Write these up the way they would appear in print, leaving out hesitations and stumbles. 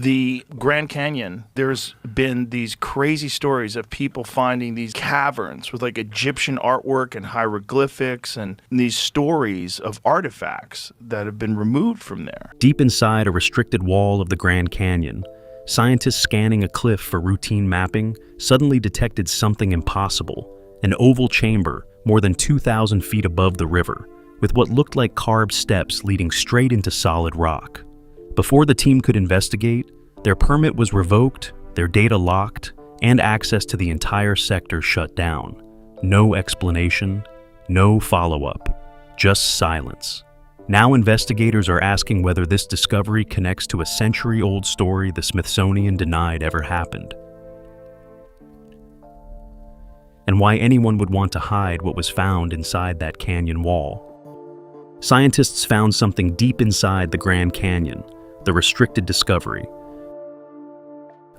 The Grand Canyon, there's been these crazy stories of people finding these caverns with like Egyptian artwork and hieroglyphics and these stories of artifacts that have been removed from there. Deep inside a restricted wall of the Grand Canyon, scientists scanning a cliff for routine mapping suddenly detected something impossible: an oval chamber more than 2,000 feet above the river, with what looked like carved steps leading straight into solid rock. Before the team could investigate, their permit was revoked, their data locked, and access to the entire sector shut down. No explanation, no follow-up, just silence. Now investigators are asking whether this discovery connects to a century-old story the Smithsonian denied ever happened, and why anyone would want to hide what was found inside that canyon wall. Scientists found something deep inside the Grand Canyon, the restricted discovery.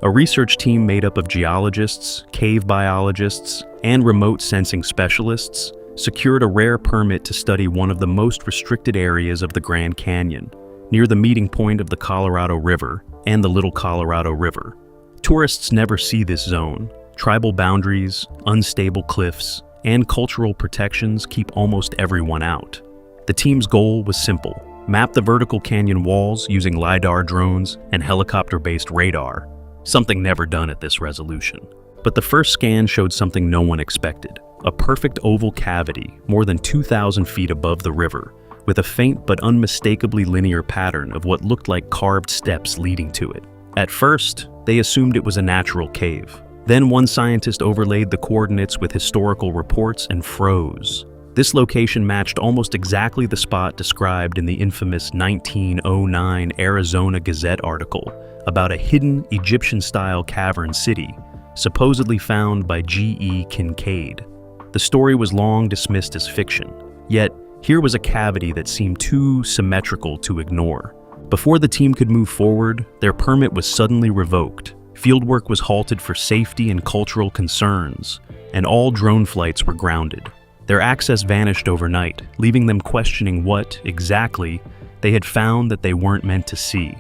A research team made up of geologists, cave biologists, and remote sensing specialists secured a rare permit to study one of the most restricted areas of the Grand Canyon, near the meeting point of the Colorado River and the Little Colorado River. Tourists never see this zone. Tribal boundaries, unstable cliffs, and cultural protections keep almost everyone out. The team's goal was simple: map the vertical canyon walls using LiDAR drones and helicopter-based radar, something never done at this resolution. But the first scan showed something no one expected: a perfect oval cavity more than 2,000 feet above the river, with a faint but unmistakably linear pattern of what looked like carved steps leading to it. At first, they assumed it was a natural cave. Then one scientist overlaid the coordinates with historical reports and froze. This location matched almost exactly the spot described in the infamous 1909 Arizona Gazette article about a hidden Egyptian-style cavern city, supposedly found by G.E. Kincaid. The story was long dismissed as fiction, yet here was a cavity that seemed too symmetrical to ignore. Before the team could move forward, their permit was suddenly revoked. Fieldwork was halted for safety and cultural concerns, and all drone flights were grounded. Their access vanished overnight, leaving them questioning what, exactly, they had found that they weren't meant to see.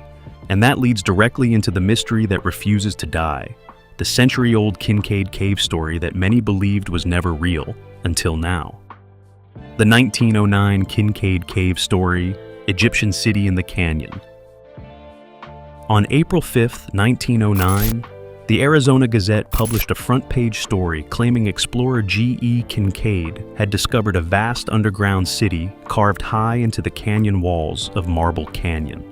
And that leads directly into the mystery that refuses to die: the century-old Kincaid cave story that many believed was never real, until now. The 1909 Kincaid cave story, Egyptian city in the canyon. On April 5, 1909, the Arizona Gazette published a front-page story claiming explorer G.E. Kincaid had discovered a vast underground city carved high into the canyon walls of Marble Canyon.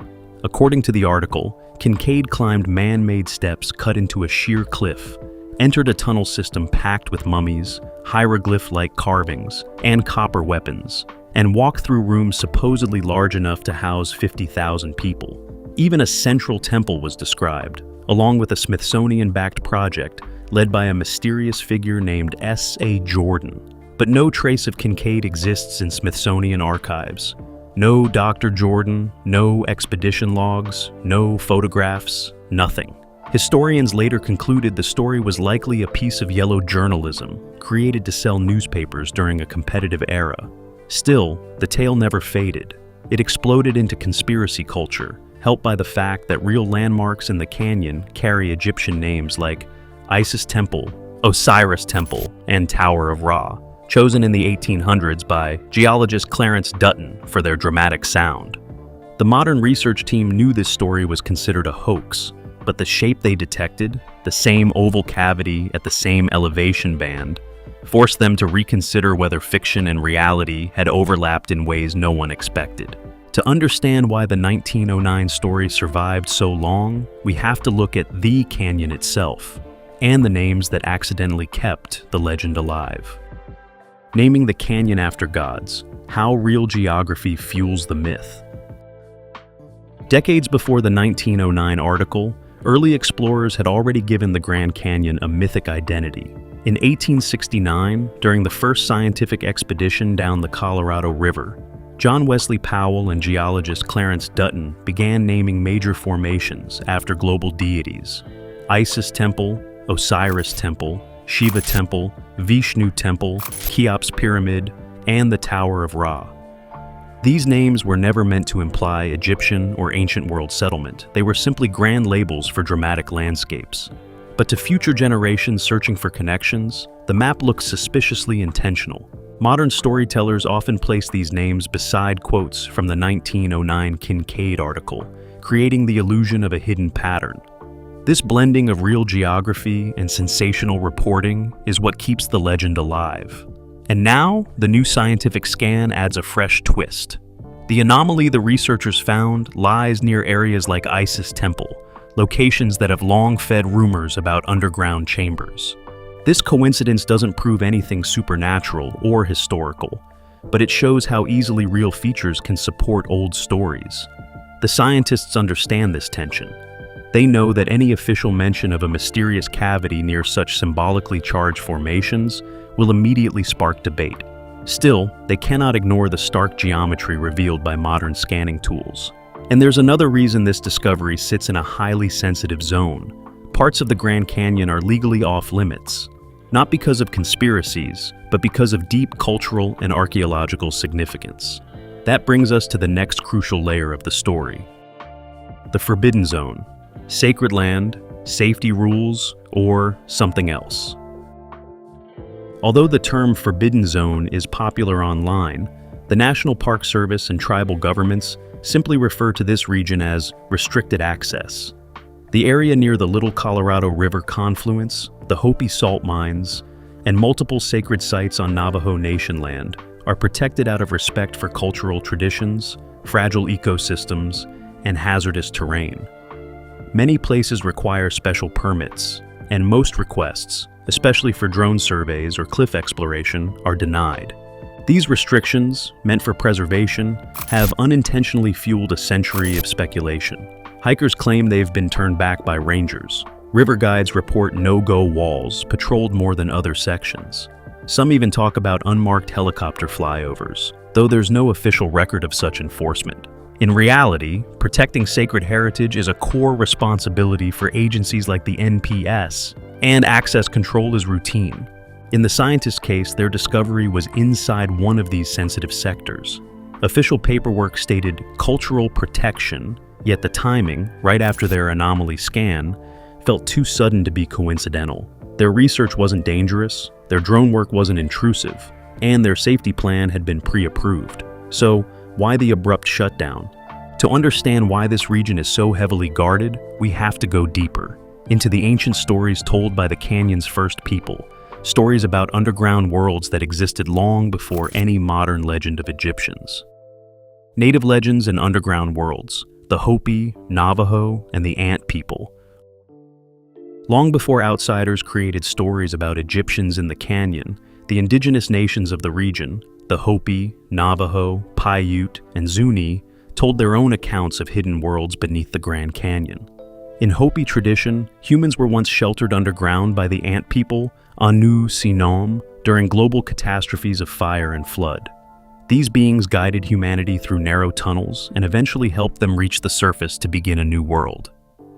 According to the article, Kincaid climbed man-made steps cut into a sheer cliff, entered a tunnel system packed with mummies, hieroglyph-like carvings, and copper weapons, and walked through rooms supposedly large enough to house 50,000 people. Even a central temple was described, along with a Smithsonian-backed project led by a mysterious figure named S.A. Jordan. But no trace of Kincaid exists in Smithsonian archives. No Dr. Jordan, no expedition logs, no photographs, nothing. Historians later concluded the story was likely a piece of yellow journalism created to sell newspapers during a competitive era. Still, the tale never faded. It exploded into conspiracy culture, helped by the fact that real landmarks in the canyon carry Egyptian names like Isis Temple, Osiris Temple, and Tower of Ra, chosen in the 1800s by geologist Clarence Dutton for their dramatic sound. The modern research team knew this story was considered a hoax, but the shape they detected, the same oval cavity at the same elevation band, forced them to reconsider whether fiction and reality had overlapped in ways no one expected. To understand why the 1909 story survived so long, we have to look at the canyon itself, and the names that accidentally kept the legend alive. Naming the canyon after gods, how real geography fuels the myth. Decades before the 1909 article, early explorers had already given the Grand Canyon a mythic identity. In 1869, during the first scientific expedition down the Colorado River, John Wesley Powell and geologist Clarence Dutton began naming major formations after global deities: Isis Temple, Osiris Temple, Shiva Temple, Vishnu Temple, Cheops Pyramid, and the Tower of Ra. These names were never meant to imply Egyptian or ancient world settlement. They were simply grand labels for dramatic landscapes. But to future generations searching for connections, the map looks suspiciously intentional. Modern storytellers often place these names beside quotes from the 1909 Kincaid article, creating the illusion of a hidden pattern. This blending of real geography and sensational reporting is what keeps the legend alive. And now, the new scientific scan adds a fresh twist. The anomaly the researchers found lies near areas like Isis Temple, locations that have long fed rumors about underground chambers. This coincidence doesn't prove anything supernatural or historical, but it shows how easily real features can support old stories. The scientists understand this tension. They know that any official mention of a mysterious cavity near such symbolically charged formations will immediately spark debate. Still, they cannot ignore the stark geometry revealed by modern scanning tools. And there's another reason this discovery sits in a highly sensitive zone. Parts of the Grand Canyon are legally off-limits, not because of conspiracies, but because of deep cultural and archaeological significance. That brings us to the next crucial layer of the story: the Forbidden Zone. Sacred land, safety rules, or something else. Although the term Forbidden Zone is popular online, the National Park Service and tribal governments simply refer to this region as restricted access. The area near the Little Colorado River confluence, the Hopi salt mines, and multiple sacred sites on Navajo Nation land are protected out of respect for cultural traditions, fragile ecosystems, and hazardous terrain. Many places require special permits, and most requests, especially for drone surveys or cliff exploration, are denied. These restrictions, meant for preservation, have unintentionally fueled a century of speculation. Hikers claim they've been turned back by rangers. River guides report no-go walls patrolled more than other sections. Some even talk about unmarked helicopter flyovers, though there's no official record of such enforcement. In reality, protecting sacred heritage is a core responsibility for agencies like the NPS, and access control is routine. In the scientists' case, their discovery was inside one of these sensitive sectors. Official paperwork stated cultural protection, yet the timing, right after their anomaly scan, felt too sudden to be coincidental. Their research wasn't dangerous, their drone work wasn't intrusive, and their safety plan had been pre-approved. So, why the abrupt shutdown? To understand why this region is so heavily guarded, we have to go deeper, into the ancient stories told by the canyon's first people, stories about underground worlds that existed long before any modern legend of Egyptians. Native legends and underground worlds, the Hopi, Navajo, and the Ant people. Long before outsiders created stories about Egyptians in the canyon, the indigenous nations of the region, the Hopi, Navajo, Paiute, and Zuni, told their own accounts of hidden worlds beneath the Grand Canyon. In Hopi tradition, humans were once sheltered underground by the Ant people, Anu Sinom, during global catastrophes of fire and flood. These beings guided humanity through narrow tunnels and eventually helped them reach the surface to begin a new world.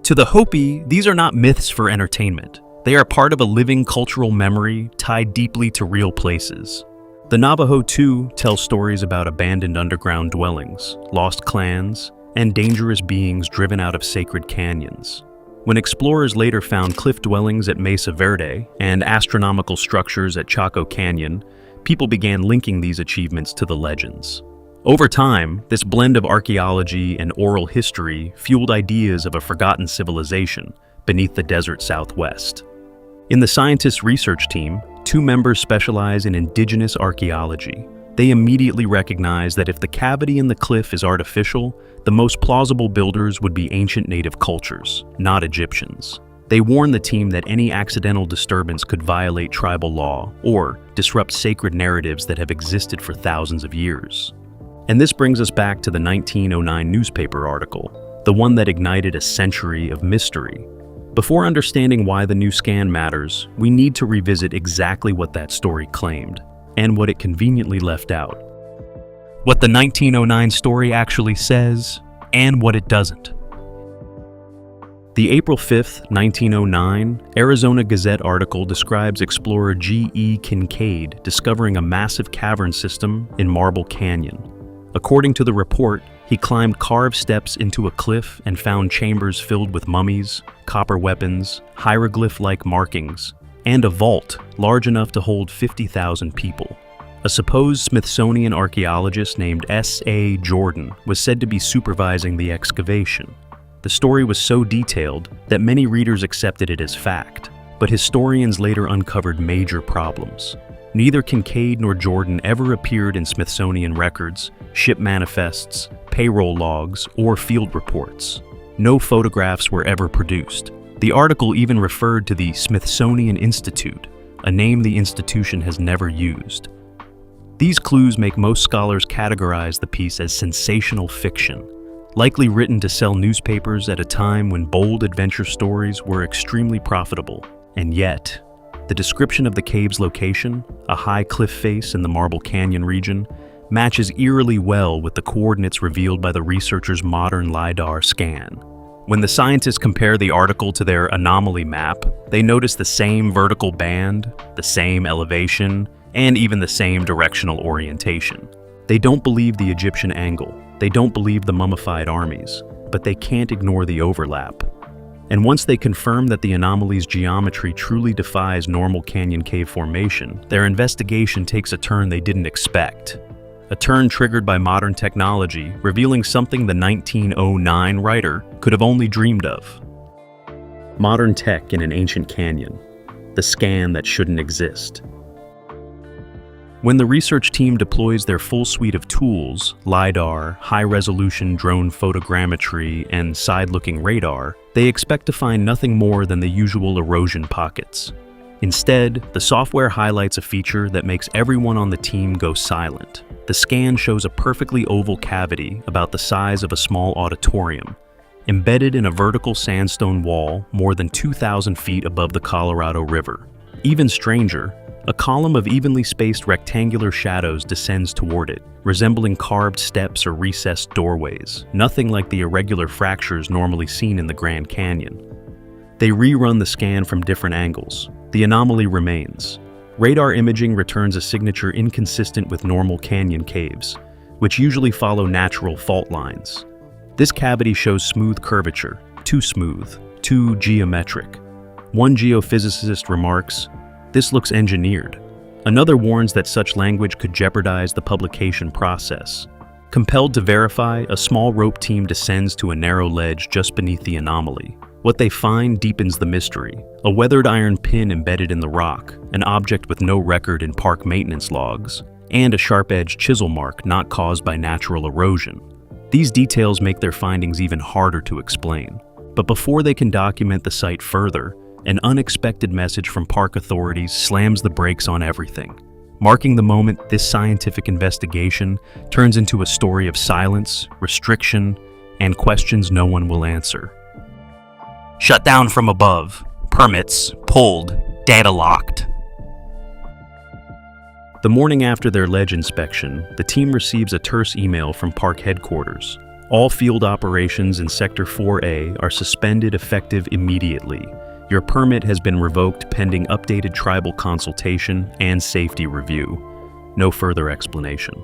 To the Hopi, these are not myths for entertainment. They are part of a living cultural memory tied deeply to real places. The Navajo, too, tell stories about abandoned underground dwellings, lost clans, and dangerous beings driven out of sacred canyons. When explorers later found cliff dwellings at Mesa Verde and astronomical structures at Chaco Canyon, people began linking these achievements to the legends. Over time, this blend of archaeology and oral history fueled ideas of a forgotten civilization beneath the desert Southwest. In the scientists' research team, 2 members specialize in indigenous archaeology. They immediately recognize that if the cavity in the cliff is artificial, the most plausible builders would be ancient native cultures, not Egyptians. They warn the team that any accidental disturbance could violate tribal law or disrupt sacred narratives that have existed for thousands of years. And this brings us back to the 1909 newspaper article, the one that ignited a century of mystery. Before understanding why the new scan matters, we need to revisit exactly what that story claimed, and what it conveniently left out. What the 1909 story actually says, and what it doesn't. The April 5, 1909, Arizona Gazette article describes explorer G.E. Kincaid discovering a massive cavern system in Marble Canyon. According to the report, he climbed carved steps into a cliff and found chambers filled with mummies, copper weapons, hieroglyph-like markings, and a vault large enough to hold 50,000 people. A supposed Smithsonian archaeologist named S.A. Jordan was said to be supervising the excavation. The story was so detailed that many readers accepted it as fact, but historians later uncovered major problems. Neither Kincaid nor Jordan ever appeared in Smithsonian records, ship manifests, payroll logs, or field reports. No photographs were ever produced. The article even referred to the Smithsonian Institute, a name the institution has never used. These clues make most scholars categorize the piece as sensational fiction, likely written to sell newspapers at a time when bold adventure stories were extremely profitable. And yet, the description of the cave's location, a high cliff face in the Marble Canyon region, matches eerily well with the coordinates revealed by the researchers' modern LiDAR scan. When the scientists compare the article to their anomaly map, they notice the same vertical band, the same elevation, and even the same directional orientation. They don't believe the Egyptian angle, they don't believe the mummified armies, but they can't ignore the overlap. And once they confirm that the anomaly's geometry truly defies normal canyon cave formation, their investigation takes a turn they didn't expect. A turn triggered by modern technology, revealing something the 1909 writer could have only dreamed of. Modern tech in an ancient canyon. The scan that shouldn't exist. When the research team deploys their full suite of tools, LiDAR, high-resolution drone photogrammetry, and side-looking radar, they expect to find nothing more than the usual erosion pockets. Instead, the software highlights a feature that makes everyone on the team go silent. The scan shows a perfectly oval cavity about the size of a small auditorium, embedded in a vertical sandstone wall more than 2,000 feet above the Colorado River. Even stranger, a column of evenly spaced rectangular shadows descends toward it, resembling carved steps or recessed doorways, nothing like the irregular fractures normally seen in the Grand Canyon. They rerun the scan from different angles. The anomaly remains. Radar imaging returns a signature inconsistent with normal canyon caves, which usually follow natural fault lines. This cavity shows smooth curvature, too smooth, too geometric. One geophysicist remarks, "This looks engineered." Another warns that such language could jeopardize the publication process. Compelled to verify, a small rope team descends to a narrow ledge just beneath the anomaly. What they find deepens the mystery. A weathered iron pin embedded in the rock, an object with no record in park maintenance logs, and a sharp-edged chisel mark not caused by natural erosion. These details make their findings even harder to explain. But before they can document the site further, an unexpected message from park authorities slams the brakes on everything, marking the moment this scientific investigation turns into a story of silence, restriction, and questions no one will answer. Shut down from above. Permits pulled. Data locked. The morning after their ledge inspection, the team receives a terse email from park headquarters. All field operations in Sector 4A are suspended effective immediately. Your permit has been revoked pending updated tribal consultation and safety review. No further explanation.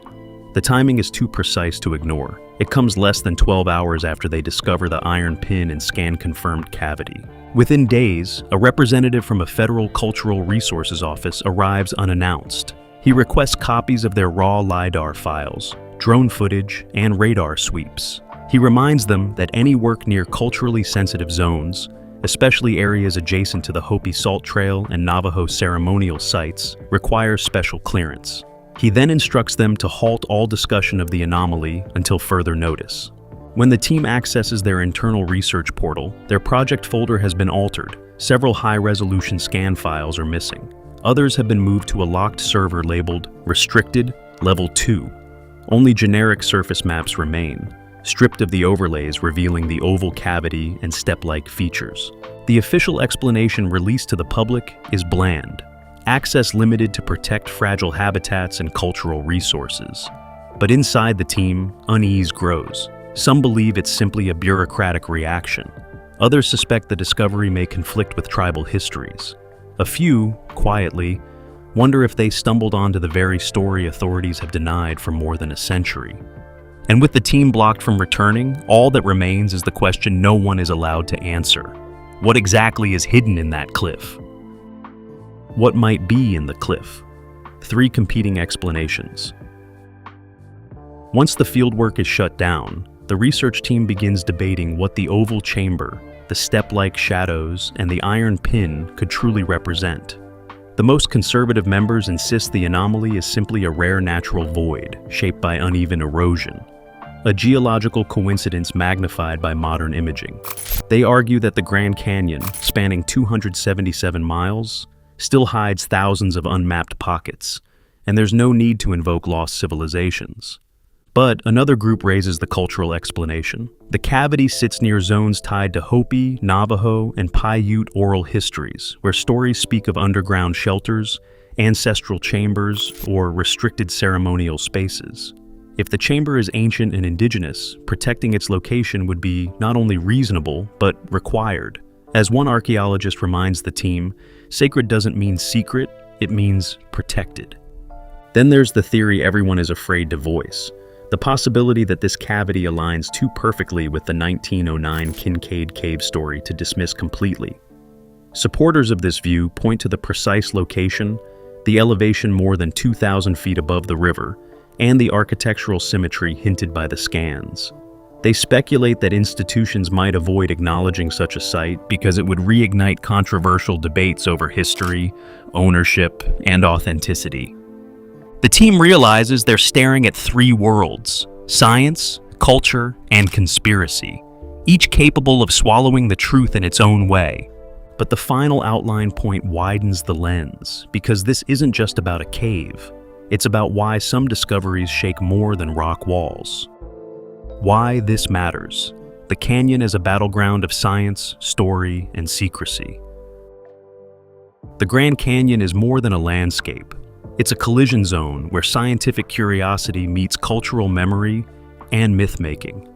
The timing is too precise to ignore. It comes less than 12 hours after they discover the iron pin and scan-confirmed cavity. Within days, a representative from a federal cultural resources office arrives unannounced. He requests copies of their raw LiDAR files, drone footage, and radar sweeps. He reminds them that any work near culturally sensitive zones, especially areas adjacent to the Hopi Salt Trail and Navajo ceremonial sites, requires special clearance. He then instructs them to halt all discussion of the anomaly until further notice. When the team accesses their internal research portal, their project folder has been altered. Several high-resolution scan files are missing. Others have been moved to a locked server labeled Restricted Level 2. Only generic surface maps remain, stripped of the overlays revealing the oval cavity and step-like features. The official explanation released to the public is bland. Access limited to protect fragile habitats and cultural resources. But inside the team, unease grows. Some believe it's simply a bureaucratic reaction. Others suspect the discovery may conflict with tribal histories. A few, quietly, wonder if they stumbled onto the very story authorities have denied for more than a century. And with the team blocked from returning, all that remains is the question no one is allowed to answer. What exactly is hidden in that cliff? What might be in the cliff? 3 competing explanations. Once the fieldwork is shut down, the research team begins debating what the oval chamber, the step-like shadows, and the iron pin could truly represent. The most conservative members insist the anomaly is simply a rare natural void, shaped by uneven erosion, a geological coincidence magnified by modern imaging. They argue that the Grand Canyon, spanning 277 miles, still hides thousands of unmapped pockets, and there's no need to invoke lost civilizations. But another group raises the cultural explanation. The cavity sits near zones tied to Hopi, Navajo, and Paiute oral histories, where stories speak of underground shelters, ancestral chambers, or restricted ceremonial spaces. If the chamber is ancient and indigenous, protecting its location would be not only reasonable, but required. As one archaeologist reminds the team, sacred doesn't mean secret, it means protected. Then there's the theory everyone is afraid to voice. The possibility that this cavity aligns too perfectly with the 1909 Kincaid cave story to dismiss completely. Supporters of this view point to the precise location, the elevation more than 2,000 feet above the river, and the architectural symmetry hinted by the scans. They speculate that institutions might avoid acknowledging such a site because it would reignite controversial debates over history, ownership, and authenticity. The team realizes they're staring at 3 worlds: science, culture, and conspiracy, each capable of swallowing the truth in its own way. But the final outline point widens the lens, because this isn't just about a cave. It's about why some discoveries shake more than rock walls. Why this matters. The canyon is a battleground of science, story, and secrecy. The Grand Canyon is more than a landscape. It's a collision zone where scientific curiosity meets cultural memory and myth-making.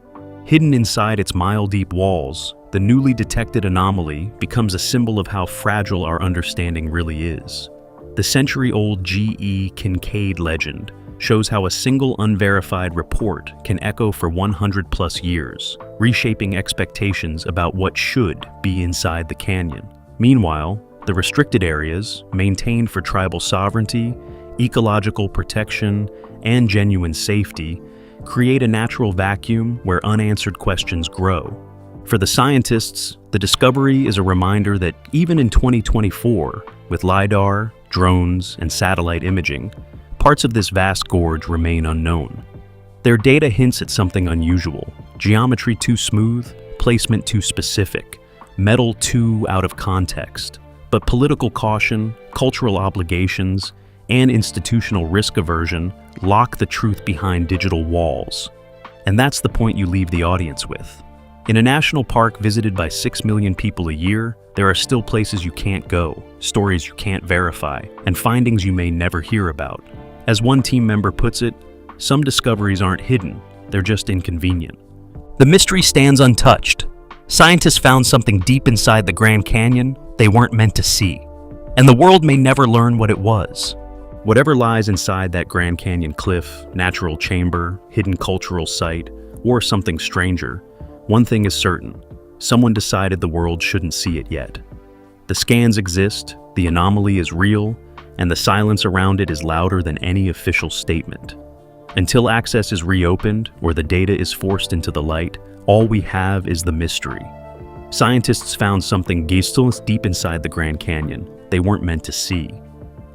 Hidden inside its mile-deep walls, the newly detected anomaly becomes a symbol of how fragile our understanding really is. The century-old G.E. Kincaid legend shows how a single unverified report can echo for 100+ years, reshaping expectations about what should be inside the canyon. Meanwhile, the restricted areas, maintained for tribal sovereignty, ecological protection, and genuine safety, create a natural vacuum where unanswered questions grow. For the scientists, the discovery is a reminder that even in 2024, with LiDAR, drones, and satellite imaging, parts of this vast gorge remain unknown. Their data hints at something unusual: geometry too smooth, placement too specific, metal too out of context. But political caution, cultural obligations, and institutional risk aversion lock the truth behind digital walls. And that's the point you leave the audience with. In a national park visited by 6 million people a year, there are still places you can't go, stories you can't verify, and findings you may never hear about. As one team member puts it, some discoveries aren't hidden, they're just inconvenient. The mystery stands untouched. Scientists found something deep inside the Grand Canyon they weren't meant to see, and the world may never learn what it was. Whatever lies inside that Grand Canyon cliff, natural chamber, hidden cultural site, or something stranger, one thing is certain: someone decided the world shouldn't see it yet. The scans exist, the anomaly is real, and the silence around it is louder than any official statement. Until access is reopened or the data is forced into the light, all we have is the mystery. Scientists found something deep inside the Grand Canyon they weren't meant to see,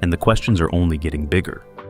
and the questions are only getting bigger.